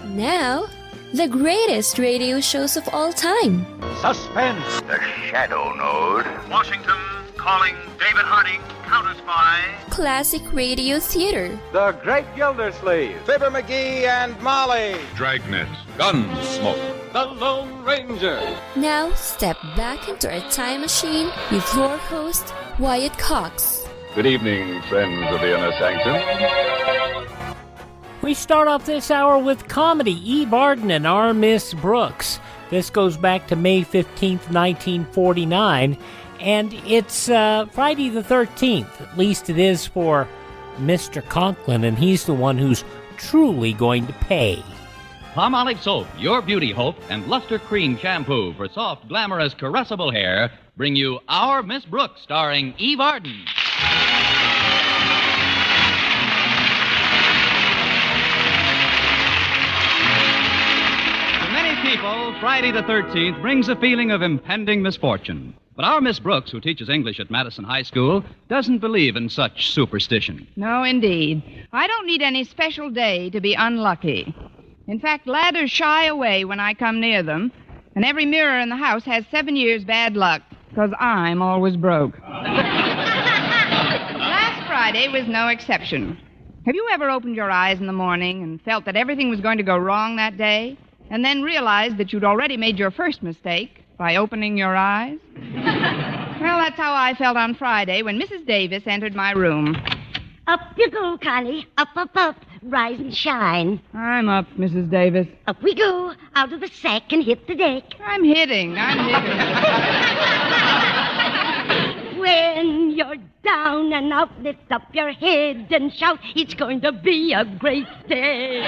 Now, the greatest radio shows of all time. Suspense. The Shadow Node. Washington calling David Harding, Counter Spy. Classic radio theater. The Great Gildersleeve. Fibber McGee and Molly. Dragnet. Gunsmoke. The Lone Ranger. Now, step back into our time machine with your host, Wyatt Cox. Good evening, friends of the Inner Sanctum. We start off this hour with comedy, Eve Arden and Our Miss Brooks. This goes back to May 15th, 1949, and it's Friday the 13th. At least it is for Mr. Conklin, and he's the one who's truly going to pay. Palmolive Soap, your beauty hope, and Luster Cream Shampoo for soft, glamorous, caressable hair bring you Our Miss Brooks, starring Eve Arden. To many people, Friday the 13th brings a feeling of impending misfortune. But our Miss Brooks, who teaches English at Madison High School, doesn't believe in such superstition. No, indeed. I don't need any special day to be unlucky. In fact, ladders shy away when I come near them, and every mirror in the house has 7 years bad luck, because I'm always broke. Last Friday was no exception. Have you ever opened your eyes in the morning and felt that everything was going to go wrong that day, and then realized that you'd already made your first mistake by opening your eyes? Well, that's how I felt on Friday when Mrs. Davis entered my room. Up you go, Connie. Up, up, up. Rise and shine. I'm up, Mrs. Davis. Up we go. Out of the sack and hit the deck. I'm hitting. When you're down and out, lift up your head and shout, it's going to be a great day.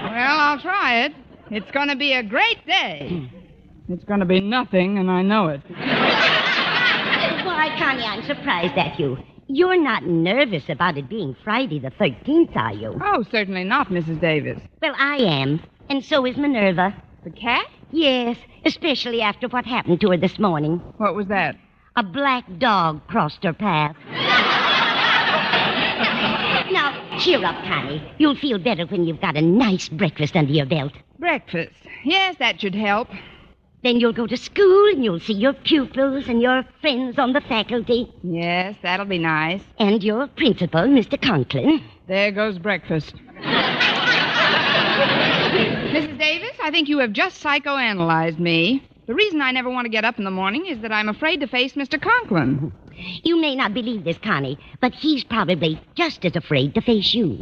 Well, I'll try it. It's going to be a great day. It's going to be nothing, and I know it. Why, Connie, I'm surprised at you. You're not nervous about it being Friday the 13th, are you? Oh, certainly not, Mrs. Davis. Well, I am. And so is Minerva. The cat? Yes, especially after what happened to her this morning. What was that? A black dog crossed her path. Now, cheer up, Connie. You'll feel better when you've got a nice breakfast under your belt. Breakfast. Yes, that should help. Then you'll go to school and you'll see your pupils and your friends on the faculty. Yes, that'll be nice. And your principal, Mr. Conklin. There goes breakfast. Mrs. Davis, I think you have just psychoanalyzed me. The reason I never want to get up in the morning is that I'm afraid to face Mr. Conklin. You may not believe this, Connie, but he's probably just as afraid to face you.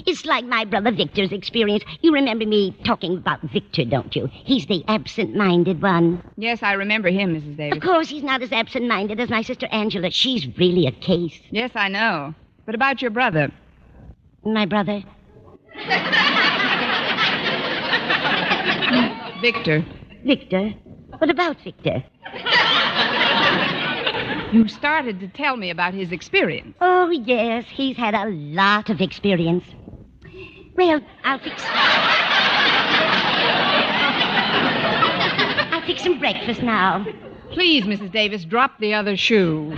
It's like my brother Victor's experience. You remember me talking about Victor, don't you? He's the absent-minded one. Yes, I remember him, Mrs. Davis. Of course, he's not as absent-minded as my sister Angela. She's really a case. Yes, I know. But about your brother. My brother? Victor. Victor? What about Victor? You started to tell me about his experience. Oh, yes, he's had a lot of experience. Well, I'll fix some breakfast now. Please, Mrs. Davis, drop the other shoe.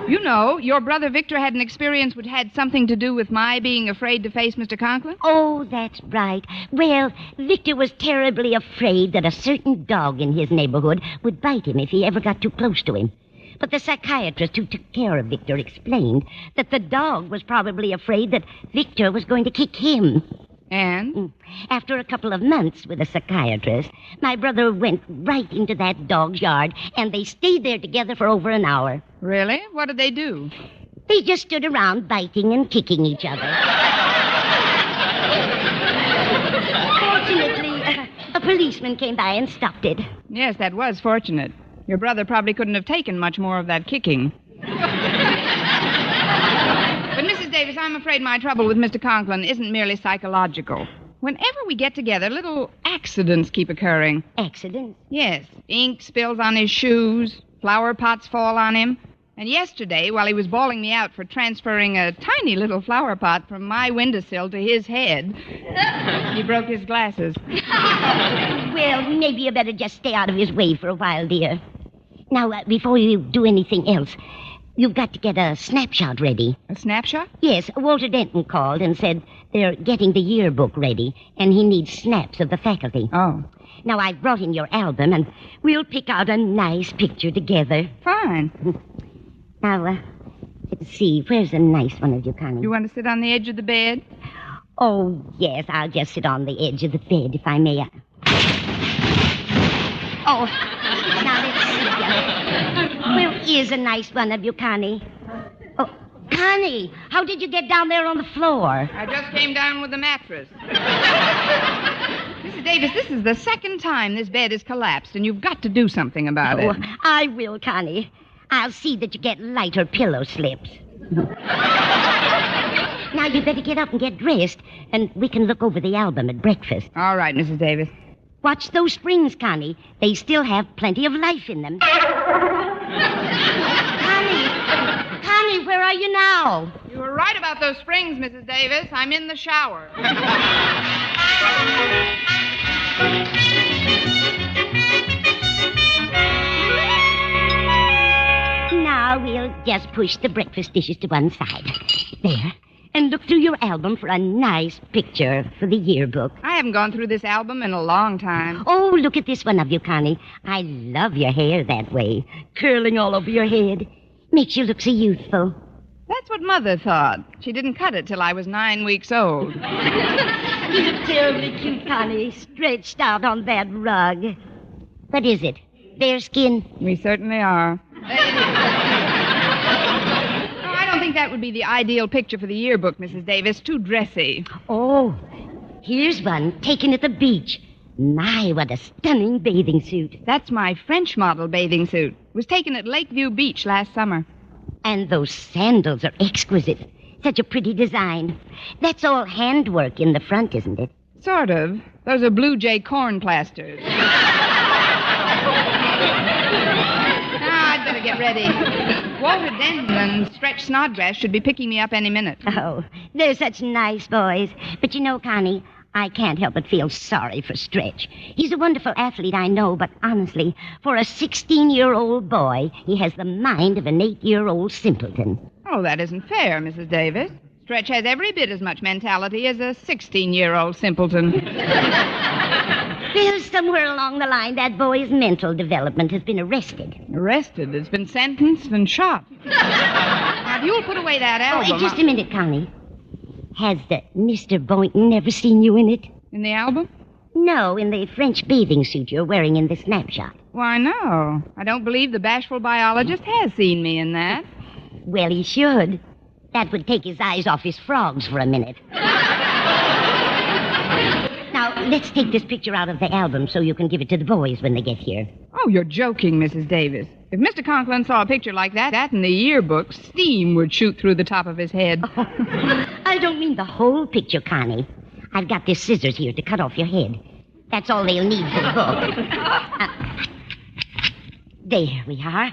You know, your brother Victor had an experience which had something to do with my being afraid to face Mr. Conklin. Oh, that's right. Well, Victor was terribly afraid that a certain dog in his neighborhood would bite him if he ever got too close to him. But the psychiatrist who took care of Victor explained that the dog was probably afraid that Victor was going to kick him. And? After a couple of months with a psychiatrist, my brother went right into that dog's yard, and they stayed there together for over an hour. Really? What did they do? They just stood around biting and kicking each other. Fortunately, a policeman came by and stopped it. Yes, that was fortunate. Your brother probably couldn't have taken much more of that kicking. But, Mrs. Davis, I'm afraid my trouble with Mr. Conklin isn't merely psychological. Whenever we get together, little accidents keep occurring. Accidents? Yes. Ink spills on his shoes, flower pots fall on him. And yesterday, while he was bawling me out for transferring a tiny little flower pot from my windowsill to his head, he broke his glasses. Well, maybe you better just stay out of his way for a while, dear. Now, before you do anything else, You've got to get a snapshot ready. A snapshot? Yes, Walter Denton called and said they're getting the yearbook ready, and he needs snaps of the faculty. Oh. Now, I've brought in your album, and we'll pick out a nice picture together. Fine. Now, let's see. Where's a nice one of you, Connie? You want to sit on the edge of the bed? Oh, yes, I'll just sit on the edge of the bed, if I may. Oh, now let's see. Where is a nice one of you, Connie? Oh, Connie, how did you get down there on the floor? I just came down with the mattress. Mrs. Davis, this is the second time this bed has collapsed, and you've got to do something about it. I will, Connie. I'll see that you get lighter pillow slips. Now, you better get up and get dressed, and we can look over the album at breakfast. All right, Mrs. Davis. Watch those springs, Connie. They still have plenty of life in them. Connie, where are you now? You were right about those springs, Mrs. Davis. I'm in the shower. Now we'll just push the breakfast dishes to one side. There. And look through your album for a nice picture for the yearbook. I haven't gone through this album in a long time. Oh, look at this one of you, Connie. I love your hair that way. Curling all over your head. Makes you look so youthful. That's what Mother thought. She didn't cut it till I was 9 weeks old. You look terribly cute, Connie, stretched out on that rug. What is it? Bearskin? We certainly are. I don't think that would be the ideal picture for the yearbook, Mrs. Davis. Too dressy. Oh, here's one taken at the beach. My, what a stunning bathing suit. That's my French model bathing suit. It was taken at Lakeview Beach last summer. And those sandals are exquisite. Such a pretty design. That's all handwork in the front, isn't it? Sort of. Those are Blue Jay corn plasters. I'd better get ready. Walter Denton and Stretch Snodgrass should be picking me up any minute. Oh, they're such nice boys. But you know, Connie, I can't help but feel sorry for Stretch. He's a wonderful athlete, I know, but honestly, for a 16-year-old boy, he has the mind of an 8-year-old simpleton. Oh, that isn't fair, Mrs. Davis. Stretch has every bit as much mentality as a 16-year-old simpleton. Well, somewhere along the line, that boy's mental development has been arrested. Arrested? It's been sentenced and shot. Now, if you'll put away that album... Oh, just a minute, Connie. Has Mr. Boynton never seen you in it? In the album? No, in the French bathing suit you're wearing in the snapshot. Why, no. I don't believe the bashful biologist has seen me in that. Well, he should. That would take his eyes off his frogs for a minute. Now, let's take this picture out of the album so you can give it to the boys when they get here. Oh, you're joking, Mrs. Davis. If Mr. Conklin saw a picture like that in the yearbook, steam would shoot through the top of his head. Oh, I don't mean the whole picture, Connie. I've got these scissors here to cut off your head. That's all they'll need for the book. There we are.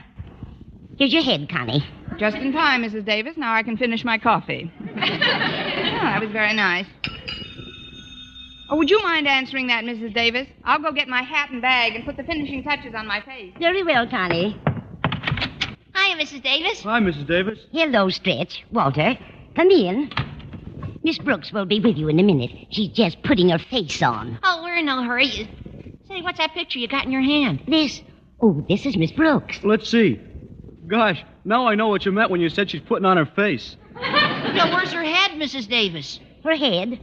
Here's your head, Connie. Just in time, Mrs. Davis. Now I can finish my coffee. That was very nice. Oh, would you mind answering that, Mrs. Davis? I'll go get my hat and bag and put the finishing touches on my face. Very well, Connie. Hiya, Mrs. Davis. Hi, Mrs. Davis. Hello, Stretch. Walter, come in. Miss Brooks will be with you in a minute. She's just putting her face on. Oh, we're in no hurry. Say, what's that picture you got in your hand? This is Miss Brooks. Let's see. Gosh, now I know what you meant when you said she's putting on her face. Yeah, where's her head, Mrs. Davis? Her head?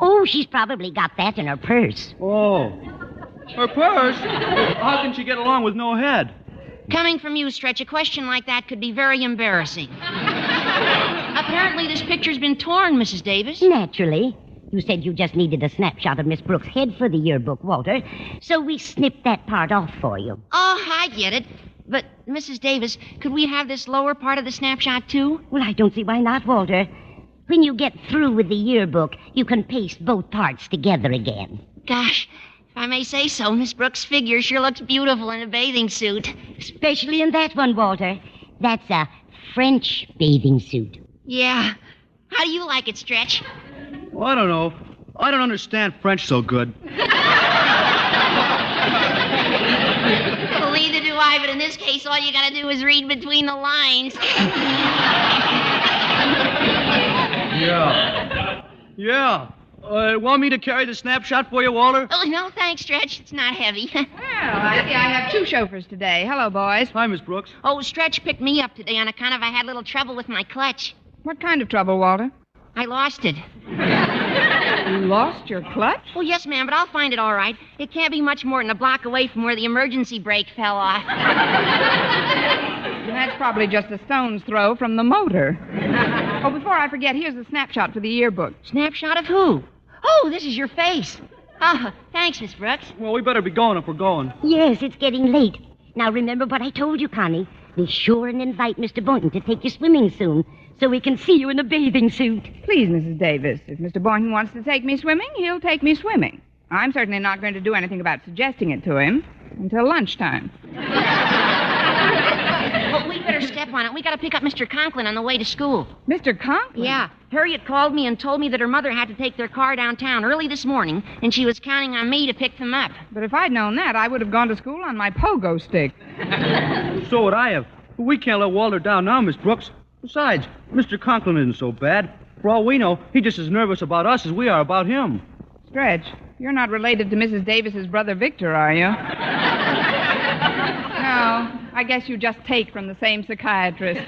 Oh, she's probably got that in her purse. Oh. Her purse? How can she get along with no head? Coming from you, Stretch, a question like that could be very embarrassing. Apparently, this picture's been torn, Mrs. Davis. Naturally. You said you just needed a snapshot of Miss Brooks' head for the yearbook, Walter, so we snipped that part off for you. Oh, I get it. But, Mrs. Davis, could we have this lower part of the snapshot, too? Well, I don't see why not, Walter. When you get through with the yearbook, you can paste both parts together again. Gosh, if I may say so, Miss Brooks' figure sure looks beautiful in a bathing suit. Especially in that one, Walter. That's a French bathing suit. Yeah. How do you like it, Stretch? Well, I don't know. I don't understand French so good. Well, neither do I, why, but in this case, all you gotta do is read between the lines. Yeah. Want me to carry the snapshot for you, Walter? Oh, no, thanks, Stretch. It's not heavy. Well, I see I have two chauffeurs today. Hello, boys. Hi, Miss Brooks. Oh, Stretch picked me up today on account of I had a little trouble with my clutch. What kind of trouble, Walter? I lost it. You lost your clutch? Oh, yes, ma'am, but I'll find it all right. It can't be much more than a block away from where the emergency brake fell off. That's probably just a stone's throw from the motor. Oh, before I forget, here's a snapshot for the yearbook. Snapshot of who? Oh, this is your face. Oh, thanks, Miss Brooks. Well, we better be going if we're going. Yes, it's getting late. Now, remember what I told you, Connie. Be sure and invite Mr. Boynton to take you swimming soon so we can see you in a bathing suit. Please, Mrs. Davis, if Mr. Boynton wants to take me swimming, he'll take me swimming. I'm certainly not going to do anything about suggesting it to him until lunchtime. Well, we better step on it. We got to pick up Mr. Conklin on the way to school. Mr. Conklin? Yeah. Harriet called me and told me that her mother had to take their car downtown early this morning, and she was counting on me to pick them up. But if I'd known that, I would have gone to school on my pogo stick. So would I have. But we can't let Walter down now, Miss Brooks. Besides, Mr. Conklin isn't so bad. For all we know, he's just as nervous about us as we are about him. Stretch, you're not related to Mrs. Davis's brother Victor, are you? No, I guess you just take from the same psychiatrist.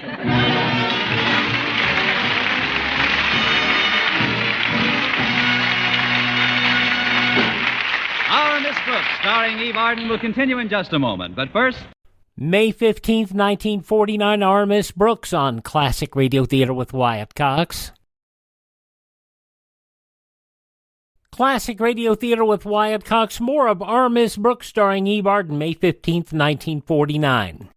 Our Miss Brooks, starring Eve Arden, will continue in just a moment. But first... May 15th, 1949, Our Miss Brooks on Classic Radio Theater with Wyatt Cox. Classic Radio Theater with Wyatt Cox. More of Our Miss Brooks starring Eve Arden, May 15th, 1949.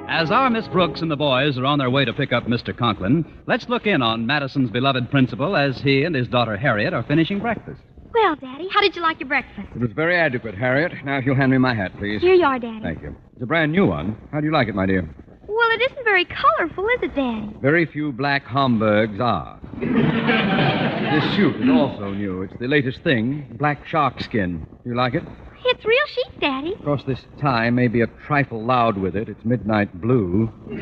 As our Miss Brooks and the boys are on their way to pick up Mr. Conklin, let's look in on Madison's beloved principal as he and his daughter Harriet are finishing breakfast. Well, Daddy, how did you like your breakfast? It was very adequate, Harriet. Now, if you'll hand me my hat, please. Here you are, Daddy. Thank you. It's a brand new one. How do you like it, my dear? Well, it isn't very colorful, is it, Daddy? Very few black Homburgs are. This suit is also new. It's the latest thing, black shark skin. You like it? It's real chic, Daddy. Of course, this tie may be a trifle loud with it. It's midnight blue. Do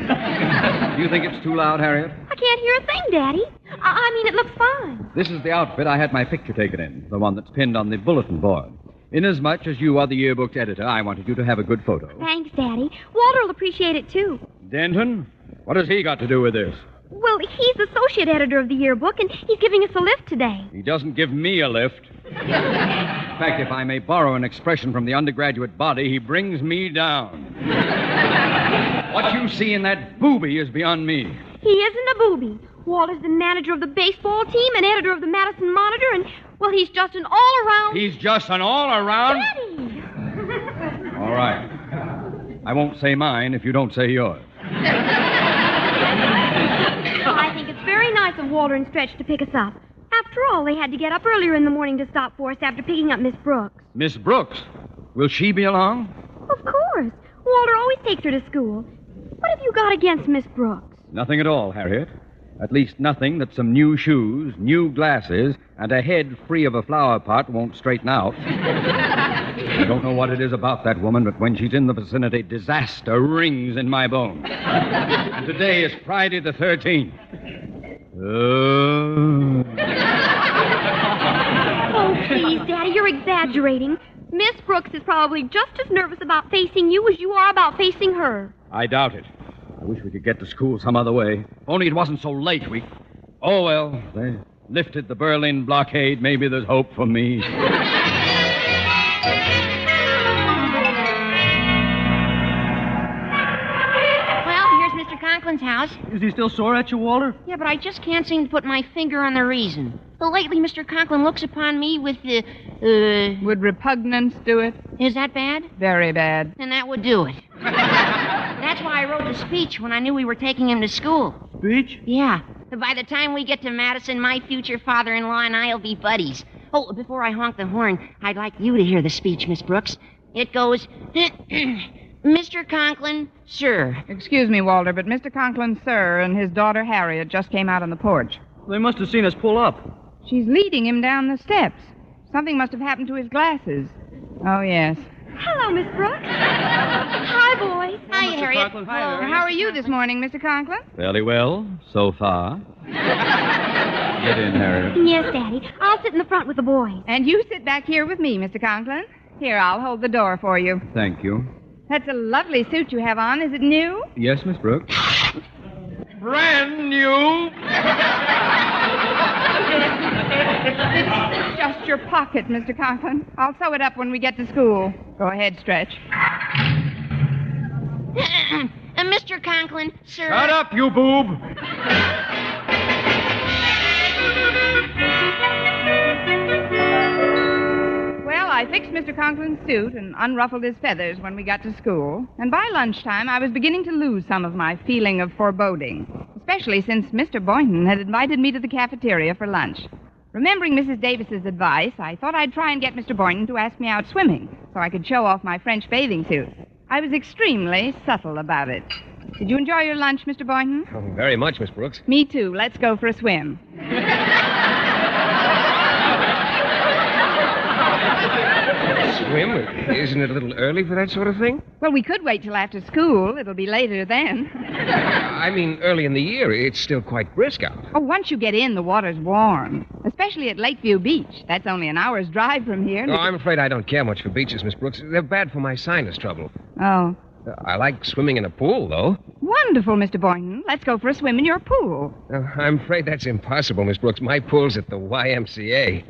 you think it's too loud, Harriet? I can't hear a thing, Daddy. I mean, it looks fine. This is the outfit I had my picture taken in, the one that's pinned on the bulletin board. Inasmuch as you are the yearbook's editor, I wanted you to have a good photo. Thanks, Daddy. Walter will appreciate it, too. Denton? What has he got to do with this? Well, he's the associate editor of the yearbook, and he's giving us a lift today. He doesn't give me a lift. In fact, if I may borrow an expression from the undergraduate body, he brings me down. What you see in that booby is beyond me. He isn't a booby. Walter's the manager of the baseball team and editor of the Madison Monitor, and, well, he's just an all-around... He's just an all-around... Daddy! All right. I won't say mine if you don't say yours. I think it's very nice of Walter and Stretch to pick us up. After all, they had to get up earlier in the morning to stop for us after picking up Miss Brooks. Miss Brooks? Will she be along? Of course. Walter always takes her to school. What have you got against Miss Brooks? Nothing at all, Harriet. At least nothing that some new shoes, new glasses, and a head free of a flower pot won't straighten out. I don't know what it is about that woman, but when she's in the vicinity, disaster rings in my bones. And today is Friday the 13th. Oh, please, Daddy, you're exaggerating. Miss Brooks is probably just as nervous about facing you as you are about facing her. I doubt it. I wish we could get to school some other way. If only it wasn't so late. Oh, well, they lifted the Berlin blockade. Maybe there's hope for me. Mr. Conklin's house. Is he still sore at you, Walter? Yeah, but I just can't seem to put my finger on the reason. Well, lately, Mr. Conklin looks upon me with the, Would repugnance do it? Is that bad? Very bad. Then that would do it. That's why I wrote the speech when I knew we were taking him to school. Speech? Yeah. By the time we get to Madison, my future father-in-law and I'll be buddies. Oh, before I honk the horn, I'd like you to hear the speech, Miss Brooks. It goes... Mr. Conklin, sir. Excuse me, Walter, but Mr. Conklin, sir, and his daughter Harriet just came out on the porch. They must have seen us pull up. She's leading him down the steps. Something must have happened to his glasses. Oh, yes. Hello, Miss Brooks. Hi, boys. Hi, Harriet. Conklin. Hi, Harriet. How are you this morning, Mr. Conklin? Fairly well, so far. Get in, Harriet. Yes, Daddy. I'll sit in the front with the boys. And you sit back here with me, Mr. Conklin. Here, I'll hold the door for you. Thank you. That's a lovely suit you have on. Is it new? Yes, Miss Brooks? Brand new. It's just your pocket, Mr. Conklin. I'll sew it up when we get to school. Go ahead, Stretch. Mr. Conklin, sir. Shut up, you boob. Well, I fixed Mr. Conklin's suit and unruffled his feathers when we got to school. And by lunchtime, I was beginning to lose some of my feeling of foreboding, especially since Mr. Boynton had invited me to the cafeteria for lunch. Remembering Mrs. Davis's advice, I thought I'd try and get Mr. Boynton to ask me out swimming so I could show off my French bathing suit. I was extremely subtle about it. Did you enjoy your lunch, Mr. Boynton? Oh, very much, Miss Brooks. Me too. Let's go for a swim. Swim? Isn't it a little early for that sort of thing? Well, we could wait till after school. It'll be later then. I mean, early in the year. It's still quite brisk out. Oh, once you get in, the water's warm. Especially at Lakeview Beach. That's only an hour's drive from here. No, I'm afraid I don't care much for beaches, Miss Brooks. They're bad for my sinus trouble. Oh. I like swimming in a pool, though. Wonderful, Mr. Boynton. Let's go for a swim in your pool. I'm afraid that's impossible, Miss Brooks. My pool's at the YMCA.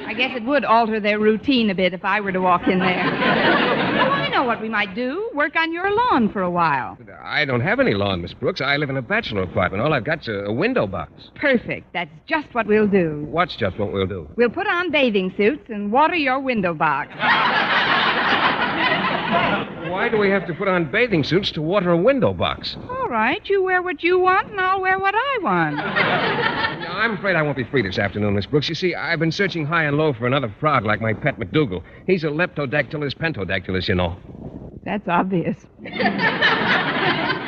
I guess it would alter their routine a bit if I were to walk in there. Oh, I know what we might do. Work on your lawn for a while. I don't have any lawn, Miss Brooks. I live in a bachelor apartment. All I've got's a window box. Perfect. That's just what we'll do. What's just what we'll do? We'll put on bathing suits and water your window box. Why do we have to put on bathing suits to water a window box? All right. You wear what you want, and I'll wear what I want. I'm afraid I won't be free this afternoon, Miss Brooks. You see, I've been searching high and low for another frog like my pet McDougal. He's a Leptodactylus pentodactylus, you know. That's obvious.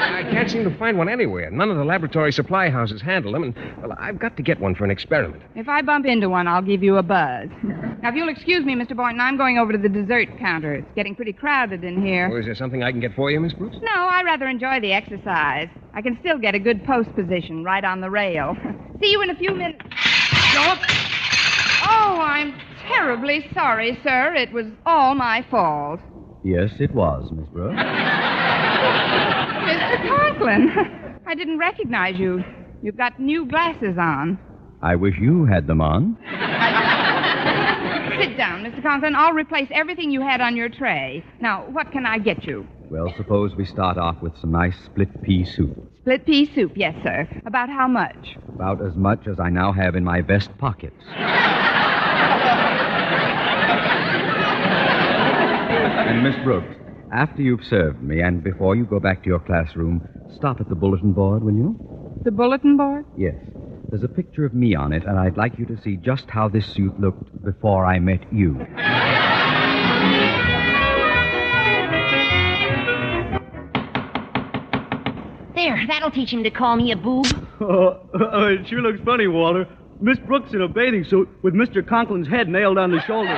I can't seem to find one anywhere. None of the laboratory supply houses handle them, and, well, I've got to get one for an experiment. If I bump into one, I'll give you a buzz. Now, if you'll excuse me, Mr. Boynton, I'm going over to the dessert counter. It's getting pretty crowded in here. Oh, is there something I can get for you, Miss Brooks? No, I rather enjoy the exercise. I can still get a good post position right on the rail. See you in a few minutes. Oh, I'm terribly sorry, sir. It was all my fault. Yes, it was, Miss Brooks. Mr. Conklin, I didn't recognize you. You've got new glasses on. I wish you had them on. Sit down, Mr. Conklin. I'll replace everything you had on your tray. Now, what can I get you? Well, suppose we start off with some nice split pea soup. Split pea soup, yes, sir. About how much? About as much as I now have in my vest pockets. And Miss Brooks, after you've served me and before you go back to your classroom, stop at the bulletin board, will you? The bulletin board? Yes. There's a picture of me on it, and I'd like you to see just how this suit looked before I met you. There, that'll teach him to call me a boob. It sure looks funny, Walter. Miss Brooks in a bathing suit with Mr. Conklin's head nailed on the shoulder.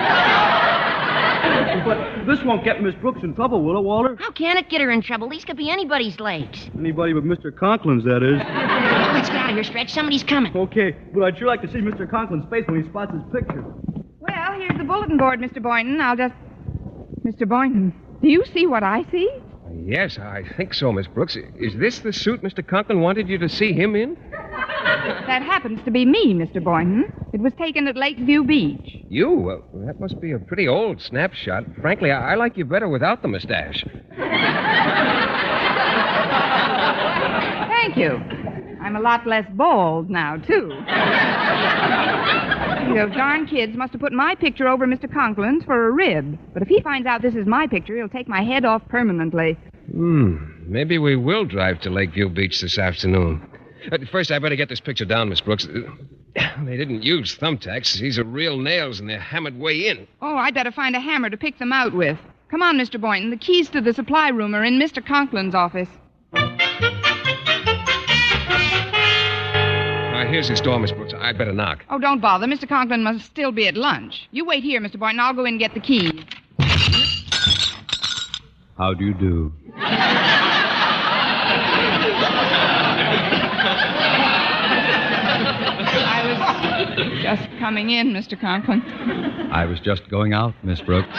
But this won't get Miss Brooks in trouble, will it, Walter? How can it get her in trouble? These could be anybody's legs. Anybody but Mr. Conklin's, that is. Let's get out of here, Stretch. Somebody's coming. Okay, but I'd sure like to see Mr. Conklin's face when he spots his picture. Well, here's the bulletin board, Mr. Boynton. Mr. Boynton, do you see what I see? Yes, I think so, Miss Brooks. Is this the suit Mr. Conklin wanted you to see him in? That happens to be me, Mr. Boynton. It was taken at Lakeview Beach. You? Well, that must be a pretty old snapshot. Frankly, I like you better without the mustache. Thank you. I'm a lot less bald now, too. Those darn kids must have put my picture over Mr. Conklin's for a rib. But if he finds out this is my picture, he'll take my head off permanently. Maybe we will drive to Lakeview Beach this afternoon. First, I better get this picture down, Miss Brooks. They didn't use thumbtacks. These are real nails, and they're hammered way in. Oh, I'd better find a hammer to pick them out with. Come on, Mr. Boynton. The keys to the supply room are in Mr. Conklin's office. Here's his door, Miss Brooks. I'd better knock. Oh, don't bother. Mr. Conklin must still be at lunch. You wait here, Mr. Boynton. I'll go in and get the keys. How do you do? I was just coming in, Mr. Conklin. I was just going out, Miss Brooks.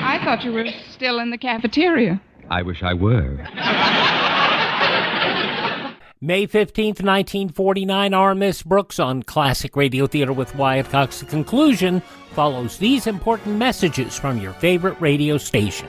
I thought you were still in the cafeteria. I wish I were. May 15th, 1949, our Miss Brooks on Classic Radio Theater with Wyatt Cox. The conclusion follows these important messages from your favorite radio station.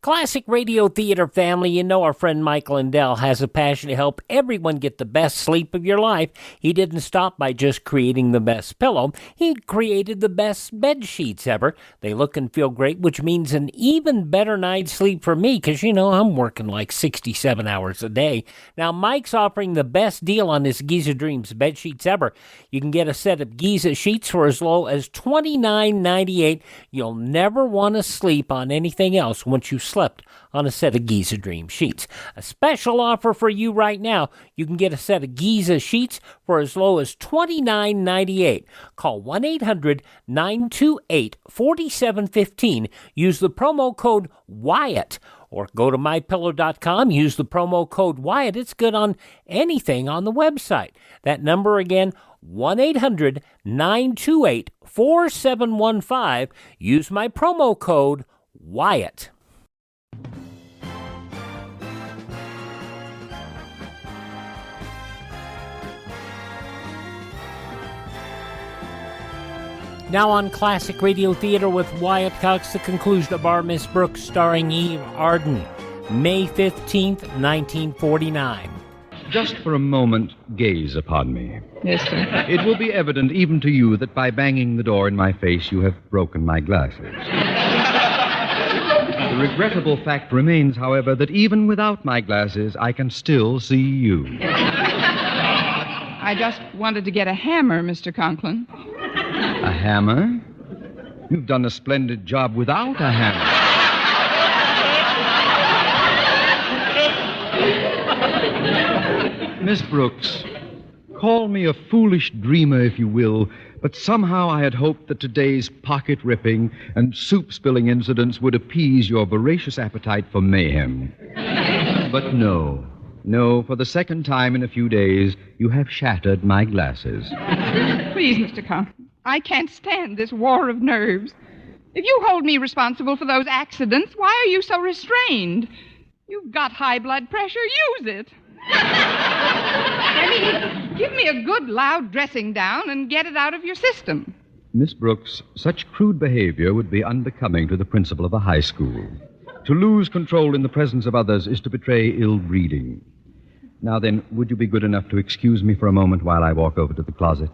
Classic Radio Theater family, you know our friend Mike Lindell has a passion to help everyone get the best sleep of your life. He didn't stop by just creating the best pillow. He created the best bed sheets ever. They look and feel great, which means an even better night's sleep for me because, you know, I'm working like 67 hours a day. Now, Mike's offering the best deal on his Giza Dreams bed sheets ever. You can get a set of Giza sheets for as low as $29.98. You'll never want to sleep on anything else once you slept on a set of Giza Dream sheets. A special offer for you right now. You can get a set of Giza sheets for as low as $29.98. Call 1-800-928-4715. Use the promo code Wyatt. Or go to mypillow.com, use the promo code Wyatt. It's good on anything on the website. That number again, 1-800-928-4715. Use my promo code Wyatt. Now on Classic Radio Theater with Wyatt Cox, the conclusion of our Miss Brooks starring Eve Arden, May 15th, 1949. Just for a moment, gaze upon me. Yes, sir. It will be evident even to you that by banging the door in my face, you have broken my glasses. The regrettable fact remains, however, that even without my glasses, I can still see you. I just wanted to get a hammer, Mr. Conklin. A hammer? You've done a splendid job without a hammer. Miss Brooks, call me a foolish dreamer if you will, but somehow I had hoped that today's pocket-ripping and soup-spilling incidents would appease your voracious appetite for mayhem. But no, for the second time in a few days, you have shattered my glasses. Please, Mr. Conklin, I can't stand this war of nerves. If you hold me responsible for those accidents, why are you so restrained? You've got high blood pressure, use it. I mean, give me a good, loud dressing down and get it out of your system. Miss Brooks, such crude behavior would be unbecoming to the principal of a high school. To lose control in the presence of others is to betray ill breeding. Now then, would you be good enough to excuse me for a moment while I walk over to the closet?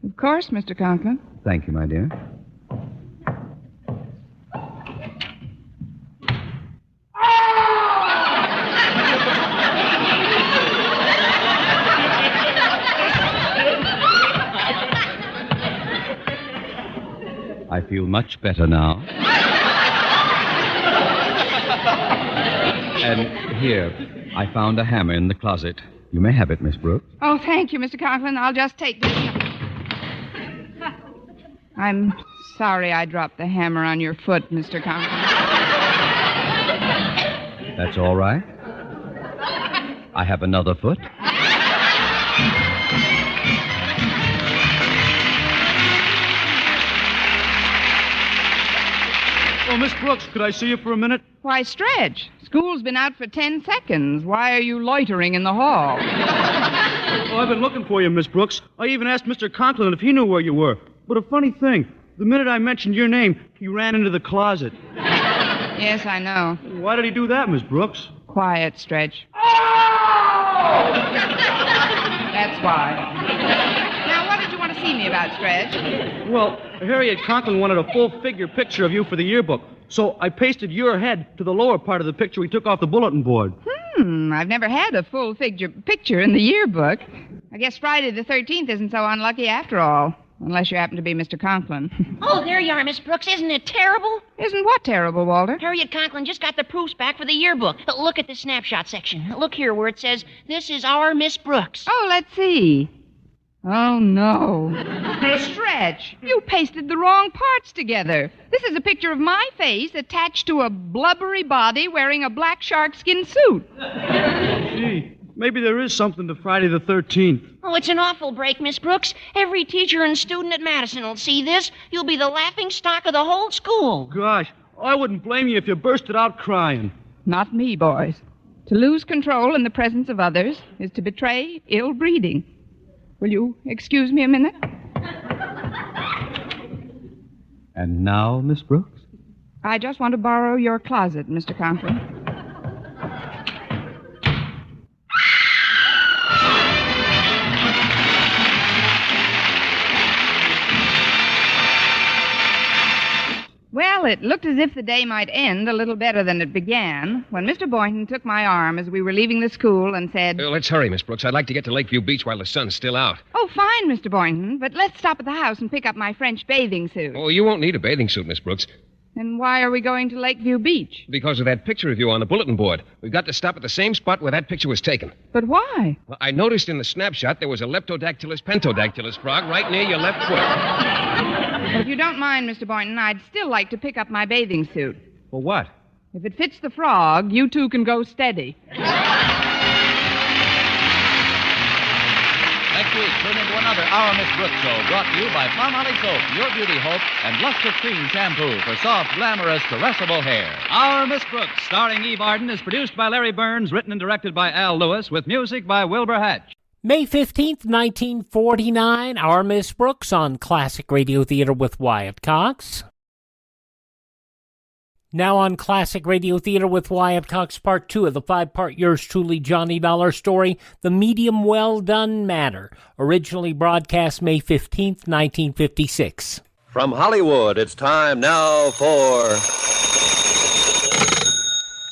Of course, Mr. Conklin. Thank you, my dear. I feel much better now. And here, I found a hammer in the closet. You may have it, Miss Brooks. Oh, thank you, Mr. Conklin. I'll just take this. I'm sorry I dropped the hammer on your foot, Mr. Conklin. That's all right. I have another foot. Oh, Miss Brooks, could I see you for a minute? Why, Stretch, school's been out for 10 seconds. Why are you loitering in the hall? Oh, I've been looking for you, Miss Brooks. I even asked Mr. Conklin if he knew where you were. But a funny thing, the minute I mentioned your name, he ran into the closet. Yes, I know. Why did he do that, Miss Brooks? Quiet, Stretch. That's why. Now, what did you want to see me about, Stretch? Well, Harriet Conklin wanted a full-figure picture of you for the yearbook, so I pasted your head to the lower part of the picture we took off the bulletin board. I've never had a full-figure picture in the yearbook. I guess Friday the 13th isn't so unlucky after all. Unless you happen to be Mr. Conklin. Oh, there you are, Miss Brooks. Isn't it terrible? Isn't what terrible, Walter? Harriet Conklin just got the proofs back for the yearbook. Look at the snapshot section. Look here where it says, "This is our Miss Brooks." Oh, let's see. Oh, no. Stretch, you pasted the wrong parts together. This is a picture of my face attached to a blubbery body wearing a black sharkskin suit. Gee, maybe there is something to Friday the 13th. Oh, it's an awful break, Miss Brooks. Every teacher and student at Madison will see this. You'll be the laughing stock of the whole school. Gosh, I wouldn't blame you if you bursted out crying. Not me, boys. To lose control in the presence of others is to betray ill breeding. Will you excuse me a minute? And now, Miss Brooks? I just want to borrow your closet, Mr. Conklin. Well, it looked as if the day might end a little better than it began when Mr. Boynton took my arm as we were leaving the school and said... Let's hurry, Miss Brooks. I'd like to get to Lakeview Beach while the sun's still out. Oh, fine, Mr. Boynton, but let's stop at the house and pick up my French bathing suit. Oh, you won't need a bathing suit, Miss Brooks. And why are we going to Lakeview Beach? Because of that picture of you on the bulletin board. We've got to stop at the same spot where that picture was taken. But why? Well, I noticed in the snapshot there was a leptodactylus pentodactylus frog right near your left foot. Well, if you don't mind, Mr. Boynton, I'd still like to pick up my bathing suit. For what? If it fits the frog, you two can go steady. Next week, tune into another Our Miss Brooks show brought to you by Palmolive Soap, Your Beauty Hope, and Luster Cream Shampoo for soft, glamorous, caressable hair. Our Miss Brooks, starring Eve Arden, is produced by Larry Burns, written and directed by Al Lewis, with music by Wilbur Hatch. May 15th, 1949, Our Miss Brooks on Classic Radio Theater with Wyatt Cox. Now on Classic Radio Theater with Wyatt Cox, Part 2 of the 5-part Yours Truly Johnny Dollar story, The Medium Well Done Matter, originally broadcast May 15th, 1956. From Hollywood, it's time now for...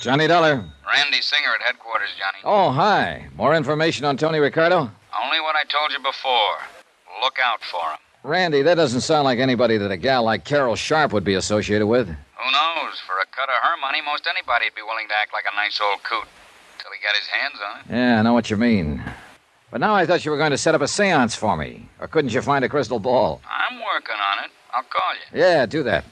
Johnny Dollar. Randy Singer at headquarters, Johnny. Oh, hi. More information on Tony Ricardo? Only what I told you before. Look out for him. Randy, that doesn't sound like anybody that a gal like Carol Sharp would be associated with. Who knows? For a cut of her money, most anybody'd be willing to act like a nice old coot. Till he got his hands on it. Yeah, I know what you mean. But now I thought you were going to set up a seance for me. Or couldn't you find a crystal ball? I'm working on it. I'll call you. Yeah, do that.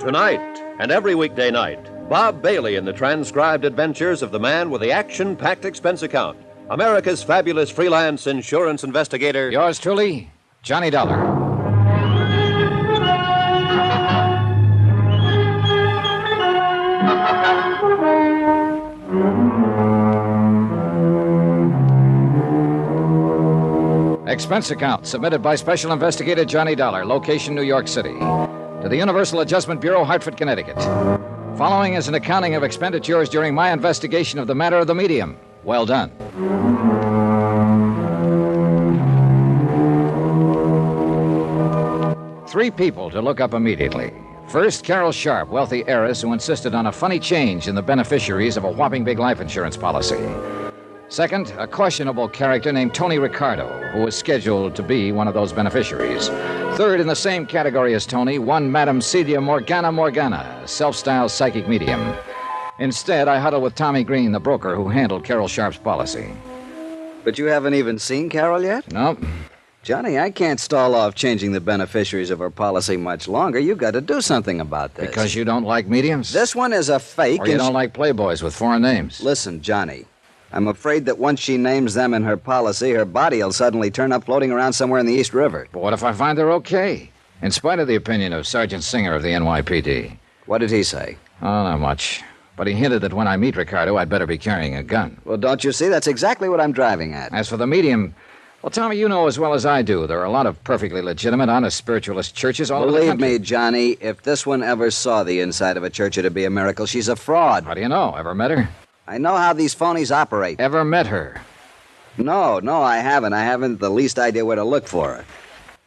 Tonight, and every weekday night, Bob Bailey in the transcribed adventures of the man with the action-packed expense account. America's fabulous freelance insurance investigator. Yours truly, Johnny Dollar. Expense account submitted by Special Investigator Johnny Dollar, location New York City, to the Universal Adjustment Bureau, Hartford, Connecticut. Following is an accounting of expenditures during my investigation of the matter of the medium. Well done. Three people to look up immediately. First, Carol Sharp, wealthy heiress who insisted on a funny change in the beneficiaries of a whopping big life insurance policy. Second, a questionable character named Tony Ricardo, who was scheduled to be one of those beneficiaries. Third, in the same category as Tony, one Madame Celia Morgana, a self-styled psychic medium. Instead, I huddled with Tommy Green, the broker who handled Carol Sharp's policy. But you haven't even seen Carol yet? Nope. Johnny, I can't stall off changing the beneficiaries of her policy much longer. You've got to do something about this. Because you don't like mediums? This one is a fake. Or you don't like playboys with foreign names? Listen, Johnny, I'm afraid that once she names them in her policy, her body will suddenly turn up floating around somewhere in the East River. But what if I find they're okay? In spite of the opinion of Sergeant Singer of the NYPD. What did he say? Oh, not much. But he hinted that when I meet Ricardo, I'd better be carrying a gun. Well, don't you see? That's exactly what I'm driving at. As for the medium, well, Tommy, you know as well as I do, there are a lot of perfectly legitimate, honest spiritualist churches all over the country. Believe me, Johnny, if this one ever saw the inside of a church, it'd be a miracle. She's a fraud. How do you know? Ever met her? I know how these phonies operate. Ever met her? No, I haven't. I haven't the least idea where to look for her.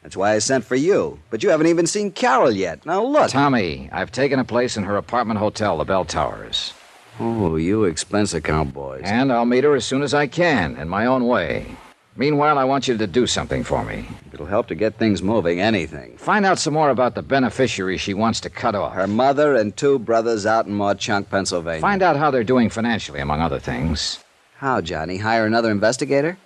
That's why I sent for you. But you haven't even seen Carol yet. Now, look. Tommy, I've taken a place in her apartment hotel, the Bell Towers. Oh, you expense account boys. And I'll meet her as soon as I can, in my own way. Meanwhile, I want you to do something for me. It'll help to get things moving, anything. Find out some more about the beneficiary she wants to cut off. Her mother and 2 brothers out in Mauchunk, Pennsylvania. Find out how they're doing financially, among other things. How, Johnny? Hire another investigator?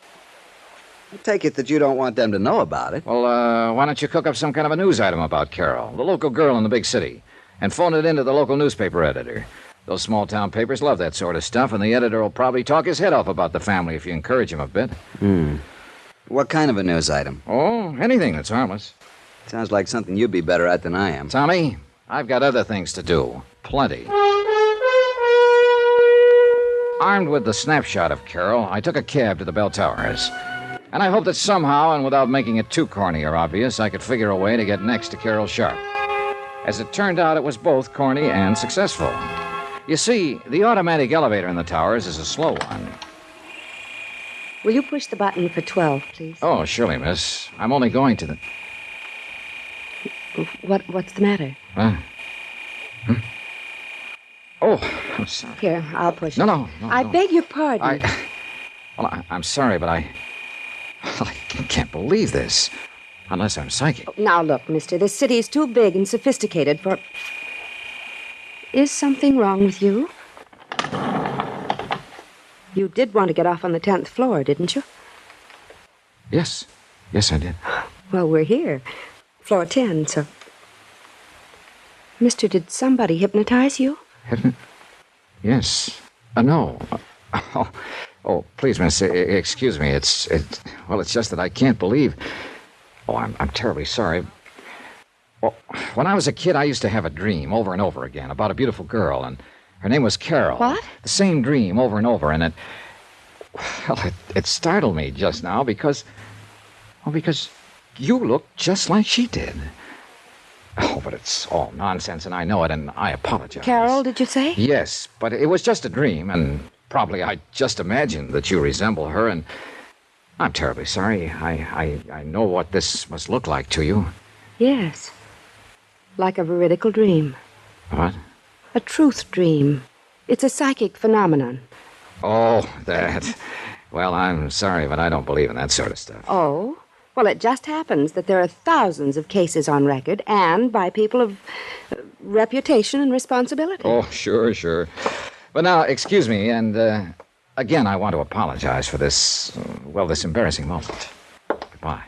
I take it that you don't want them to know about it. Well, why don't you cook up some kind of a news item about Carol, the local girl in the big city, and phone it into the local newspaper editor. Those small-town papers love that sort of stuff, and the editor will probably talk his head off about the family if you encourage him a bit. What kind of a news item? Oh, anything that's harmless. Sounds like something you'd be better at than I am. Tommy, I've got other things to do. Plenty. Armed with the snapshot of Carol, I took a cab to the Bell Towers. And I hoped that somehow, and without making it too corny or obvious, I could figure a way to get next to Carol Sharp. As it turned out, it was both corny and successful. You see, the automatic elevator in the towers is a slow one. Will you push the button for 12, please? Oh, surely, miss. I'm only going to the... What's the matter? Oh, I'm sorry. Here, I'll push No, it. no. I beg your pardon. I'm sorry, but I can't believe this. Unless I'm psychic. Now, look, mister, this city is too big and sophisticated for... Is something wrong with you? You did want to get off on the 10th floor, didn't you? Yes. Yes, I did. Well, we're here. Floor 10, so... Mister, did somebody hypnotize you? Yes. No. Oh, please, miss, excuse me. It's just that I can't believe... Oh, I'm terribly sorry. Well, when I was a kid, I used to have a dream over and over again about a beautiful girl, and her name was Carol. What? The same dream over and over, and it startled me just now because you look just like she did. Oh, but it's all nonsense, and I know it, and I apologize. Carol, did you say? Yes, but it was just a dream, and probably I just imagined that you resemble her, and I'm terribly sorry. I know what this must look like to you. Yes. Like a veridical dream. What? A truth dream. It's a psychic phenomenon. Oh, that. Well, I'm sorry, but I don't believe in that sort of stuff. Oh? Well, it just happens that there are thousands of cases on record, and by people of reputation and responsibility. Oh, sure. But now, excuse me, and again, I want to apologize for this, this embarrassing moment. Goodbye.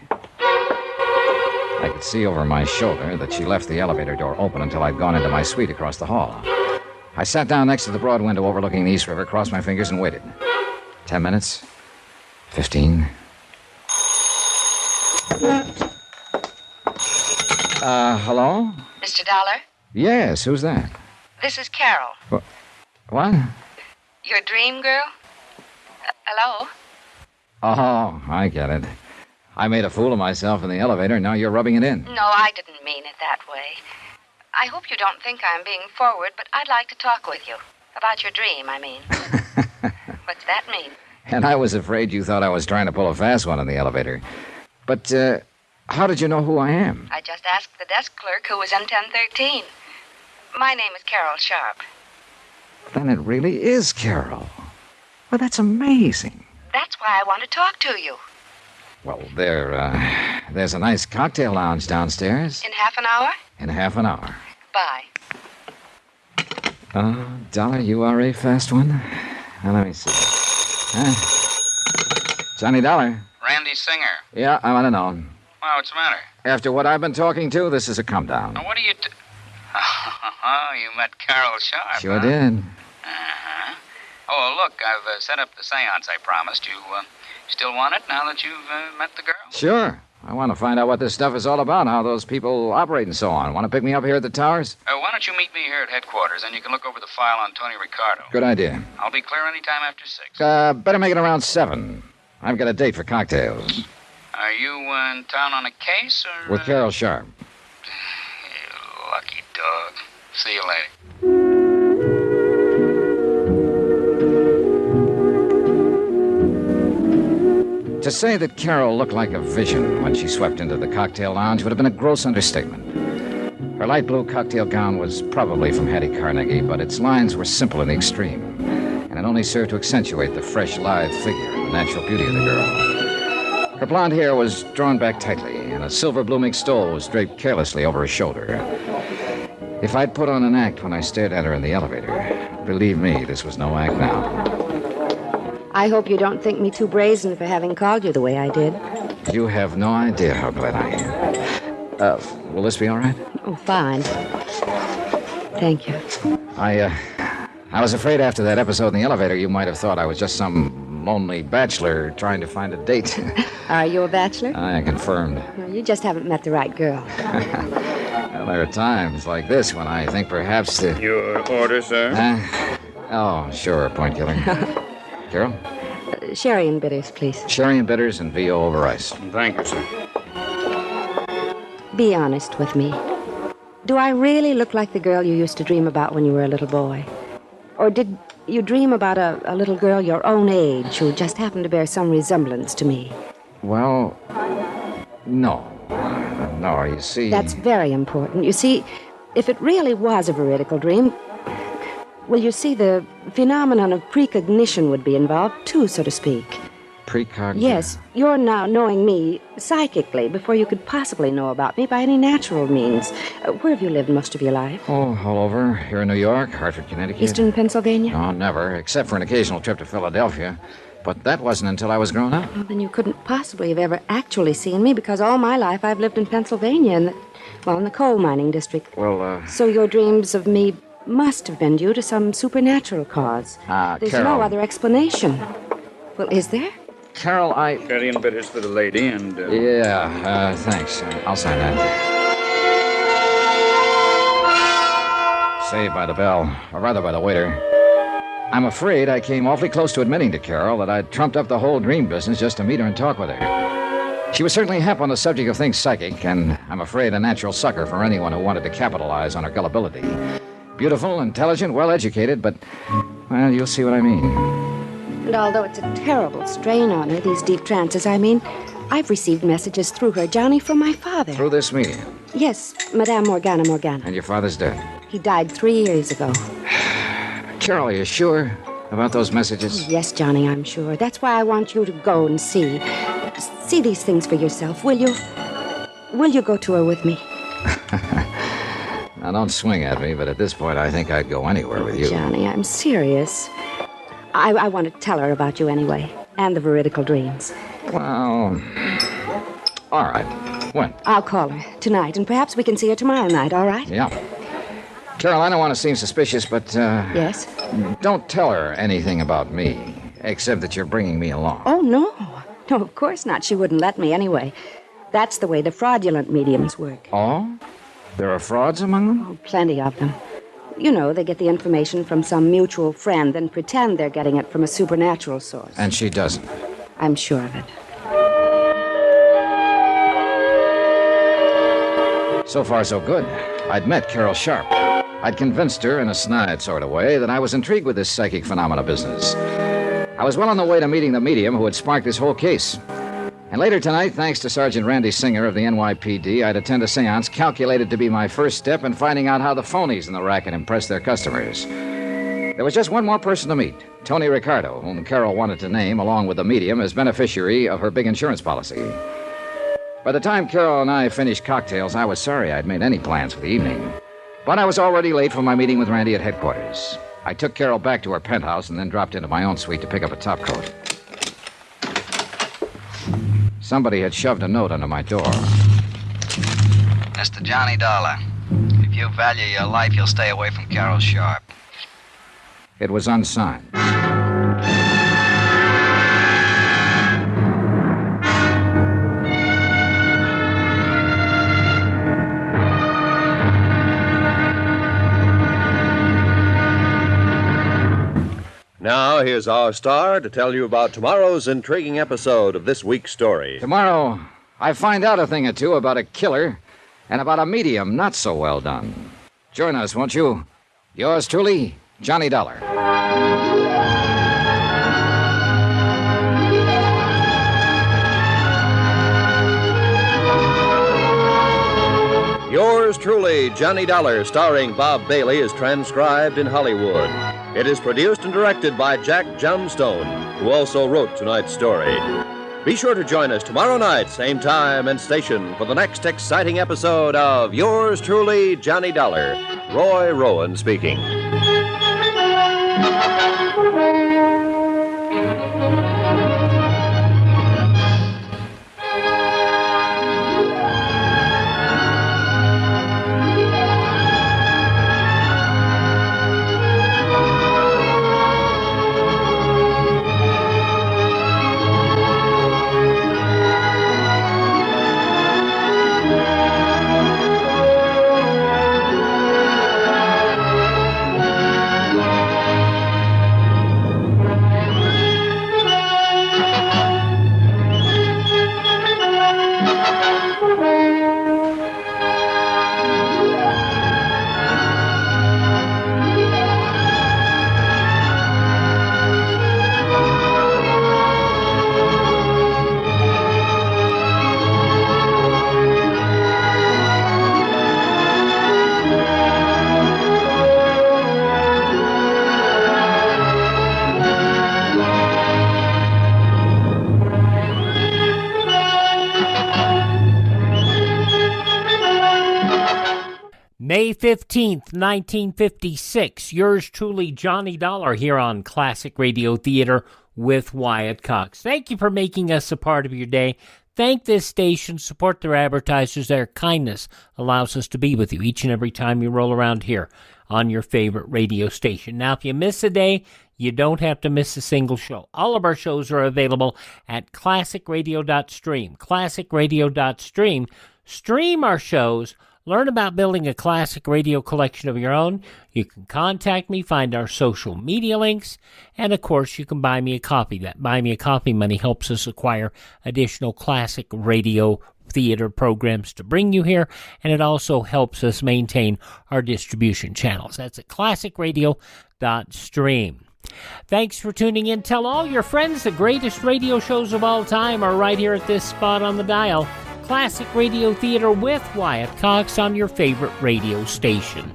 I could see over my shoulder that she left the elevator door open until I'd gone into my suite across the hall. I sat down next to the broad window overlooking the East River, crossed my fingers, and waited. 10 minutes. 15. Hello? Mr. Dollar? Yes, who's that? This is Carol. What? Your dream girl? Hello? Oh, I get it. I made a fool of myself in the elevator, and now you're rubbing it in. No, I didn't mean it that way. I hope you don't think I'm being forward, but I'd like to talk with you. About your dream, I mean. What's that mean? And I was afraid you thought I was trying to pull a fast one in the elevator. But, how did you know who I am? I just asked the desk clerk who was in 1013. My name is Carol Sharp. Then it really is Carol. Well, that's amazing. That's why I want to talk to you. Well, there's a nice cocktail lounge downstairs. In half an hour? In half an hour. Bye. Dollar, you are a fast one. Now, let me see. Johnny Dollar. Randy Singer. Yeah, I want to know. Well, what's the matter? After what I've been talking to, this is a come down. Now, what are you Oh, you met Carol Sharp, Sure huh? did. Uh-huh. Oh, look, I've set up the seance I promised you. Still want it now that you've met the girl? Sure. I want to find out what this stuff is all about, how those people operate and so on. Want to pick me up here at the towers? Why don't you meet me here at headquarters, and you can look over the file on Tony Ricardo. Good idea. I'll be clear any time after 6. Better make it around 7. I've got a date for cocktails. Are you in town on a case, or... With Carol Sharp. You lucky dog. See you later. To say that Carol looked like a vision when she swept into the cocktail lounge would have been a gross understatement. Her light blue cocktail gown was probably from Hattie Carnegie, but its lines were simple in the extreme, and it only served to accentuate the fresh, lithe figure and the natural beauty of the girl. Her blonde hair was drawn back tightly, and a silver blooming stole was draped carelessly over her shoulder. If I'd put on an act when I stared at her in the elevator, believe me, this was no act now. I hope you don't think me too brazen for having called you the way I did. You have no idea how glad I am. Will this be all right? Oh, fine. Thank you. I was afraid after that episode in the elevator you might have thought I was just some lonely bachelor trying to find a date. Are you a bachelor? I confirmed. No, you just haven't met the right girl. Well, there are times like this when I think perhaps the... Your order, sir? Oh, sure, point killer. Carol? Sherry and bitters, please. Sherry and bitters and VO over ice. Thank you, sir. Be honest with me. Do I really look like the girl you used to dream about when you were a little boy? Or did you dream about a little girl your own age who just happened to bear some resemblance to me? Well, no. No, you see... That's very important. You see, if it really was a veridical dream, well, you see, the phenomenon of precognition would be involved, too, so to speak. Precognition? Yes, you're now knowing me psychically before you could possibly know about me by any natural means. Where have you lived most of your life? Oh, all over. Here in New York, Hartford, Connecticut. Eastern Pennsylvania? Oh, never, except for an occasional trip to Philadelphia. But that wasn't until I was grown up. Well, then you couldn't possibly have ever actually seen me, because all my life I've lived in Pennsylvania, in the coal mining district. Well, So your dreams of me must have been due to some supernatural cause. There's Carol. no other explanation. Well, is there? Carol, Sherry and bitters for the lady, and... Yeah, thanks. I'll sign that. Saved by the bell, or rather by the waiter. I'm afraid I came awfully close to admitting to Carol that I'd trumped up the whole dream business just to meet her and talk with her. She was certainly hep on the subject of things psychic, and I'm afraid a natural sucker for anyone who wanted to capitalize on her gullibility. Beautiful, intelligent, well-educated, but, well, you'll see what I mean. And although it's a terrible strain on her, these deep trances, I've received messages through her, Johnny, from my father. Through this medium? Yes, Madame Morgana. And your father's dead? He died 3 years ago. Carol, are you sure about those messages? Oh, yes, Johnny, I'm sure. That's why I want you to go and see these things for yourself, will you? Will you go to her with me? Now, don't swing at me, but at this point, I think I'd go anywhere with you. Johnny, I'm serious. I want to tell her about you anyway, and the veridical dreams. Well, all right. When? I'll call her tonight, and perhaps we can see her tomorrow night, all right? Yeah. Carol, I don't want to seem suspicious, but, Yes? Don't tell her anything about me, except that you're bringing me along. Oh, no. No, of course not. She wouldn't let me anyway. That's the way the fraudulent mediums work. Oh? There are frauds among them? Oh, plenty of them. You know, they get the information from some mutual friend and pretend they're getting it from a supernatural source. And she doesn't. I'm sure of it. So far, so good. I'd met Carol Sharp. I'd convinced her in a snide sort of way that I was intrigued with this psychic phenomena business. I was well on the way to meeting the medium who had sparked this whole case. And later tonight, thanks to Sergeant Randy Singer of the NYPD, I'd attend a seance calculated to be my first step in finding out how the phonies in the racket impress their customers. There was just one more person to meet, Tony Ricardo, whom Carol wanted to name, along with the medium, as beneficiary of her big insurance policy. By the time Carol and I finished cocktails, I was sorry I'd made any plans for the evening. But I was already late for my meeting with Randy at headquarters. I took Carol back to her penthouse and then dropped into my own suite to pick up a topcoat. Somebody had shoved a note under my door. Mr. Johnny Dollar, if you value your life, you'll stay away from Carol Sharp. It was unsigned. Now, here's our star to tell you about tomorrow's intriguing episode of this week's story. Tomorrow, I find out a thing or two about a killer and about a medium not so well done. Join us, won't you? Yours truly, Johnny Dollar. Truly, Johnny Dollar, starring Bob Bailey, is transcribed in Hollywood. It is produced and directed by Jack Johnstone, who also wrote tonight's story. Be sure to join us tomorrow night, same time and station, for the next exciting episode of Yours Truly, Johnny Dollar. Roy Rowan speaking. May 15th, 1956, yours truly, Johnny Dollar, here on Classic Radio Theater with Wyatt Cox. Thank you for making us a part of your day. Thank this station, support their advertisers. Their kindness allows us to be with you each and every time you roll around here on your favorite radio station. Now, if you miss a day, you don't have to miss a single show. All of our shows are available at classicradio.stream. Classicradio.stream. Stream our shows. Learn about building a classic radio collection of your own. You can contact me, find our social media links, and of course you can buy me a copy. That Buy Me a Copy money helps us acquire additional classic radio theater programs to bring you here, and it also helps us maintain our distribution channels. That's at classicradio.stream. Thanks for tuning in. Tell all your friends the greatest radio shows of all time are right here at this spot on the dial. Classic Radio Theater with Wyatt Cox on your favorite radio station.